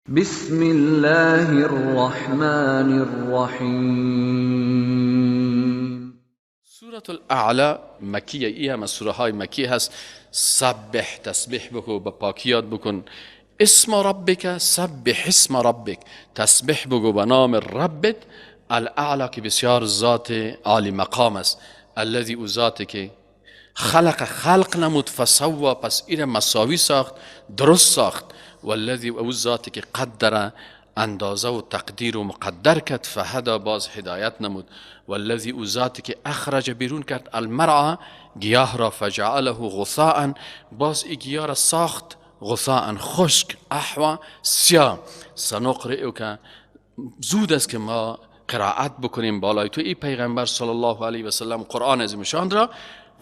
بسم الله الرحمن الرحیم. سورة الاعلا مکیه، ای هم از سوره های مکی هست. سبح، تسبیح بکن، با پاکی یاد بکن. اسم ربک، سبح اسم ربک، تسبیح بگو به نام ربت الاعلا که بسیار ذات عالی مقام است. الذی، او ذاتی که خلق نمود فسوا، پس این مساوی ساخت، درست ساخت. والذی، او ذاتی که قدر، اندازه و تقدیر و مقدر کرد، فهدا، باز هدایت نمود. والذی، او ذاتی که اخرج بیرون کرد، المرعى، گیاه را، فجعله غثاء، باز ای گیاه را ساخت غثاء، خشک، احوا، سیاه. سنقرئک، زود است که ما قرائت بکنیم بالای تو ای پیغمبر صلی الله علیه و سلم قرآن عظیم شان را،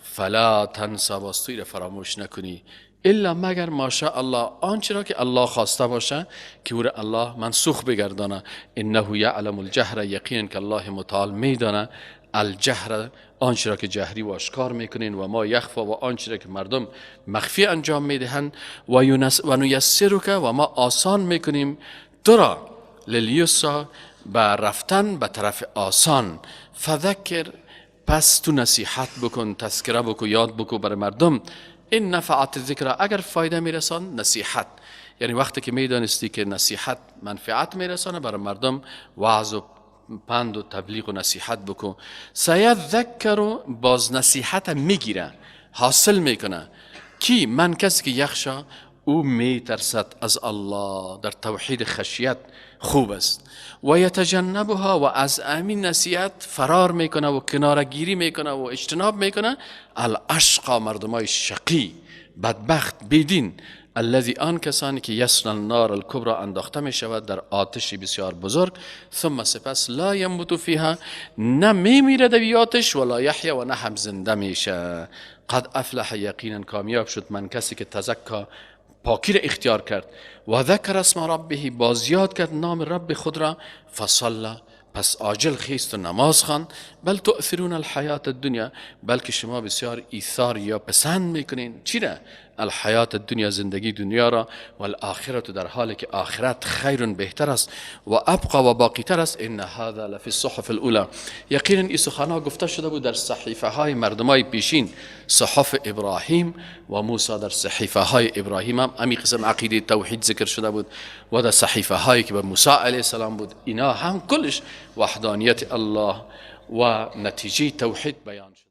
فلا تنسى، باستوی را فراموش نکنی، الا مگر ماشاء الله، آنچه را که الله خواسته باشه که او را الله منسوخ بگردانه. انه یعلم الجهر، یقینا که الله متعال میدانه الجهر، آنچه را که جهری و آشکار میکنین، و ما یخفا، و آنچه را که مردم مخفی انجام میدهند. و نیسرک، و ما آسان میکنیم تو را، لیلیسا، به رفتن به طرف آسان. فذکر، پس تو نصیحت بکن، تذکره بکن، یاد بکن بر مردم. این نفعت ذکر، اگر فایده میرسان نصیحت، یعنی وقتی که میدانستی که نصیحت منفعت میرسانه بر مردم، وعظ و پند و تبلیغ و نصیحت بکن. سیذکر، باز نصیحت میگیره، حاصل میکنه. کی؟ من، کسی که یخشا، او میترسد از الله، در توحید خشیت خوب است. و یتجنبها، و از امین نصیحت فرار میکنه و کنارگیری میکنه و اجتناب میکنه. الاشقا، مردمای شقی، بدبخت، بیدین. الذی، آن کسانی که یصلون النار الکبری، انداخته می شود در آتشی بسیار بزرگ. ثم، سپس، لا یموت فیها، نه میمیره در آتش، ولا یحیا، و نه هم زنده میشه. قد افلح، یقینا کامیاب شد، من، کسی که تزکا، پاکی را اختیار کرد. و ذکر اسم ربه، باز یاد کرد نام رب خود را. فصلی، پس عاجل خیست و نماز خواند. بل تؤثرون الحیات الدنیا، بلکه شما بسیار ایثار یا پسند میکنین چی را؟ الحیات الدنیا، زندگی دنیا را. و الاخرت، در حالی که آخرت خیر، بهتر است. و ابقا، و باقی تر است. ان هذا لفی الصحف الاولى، یقینا این سخنها گفته شده بود در صحیفه های مردمای پیشین، صحف ابراهیم و موسی. در صحیفه های ابراهیم هم امی قسم عقیده توحید ذکر شده بود، و در صحیفه هایی که به موسی علیه السلام بود، اینا هم کلش وحدانیت الله و نتیجه توحید بیان شد.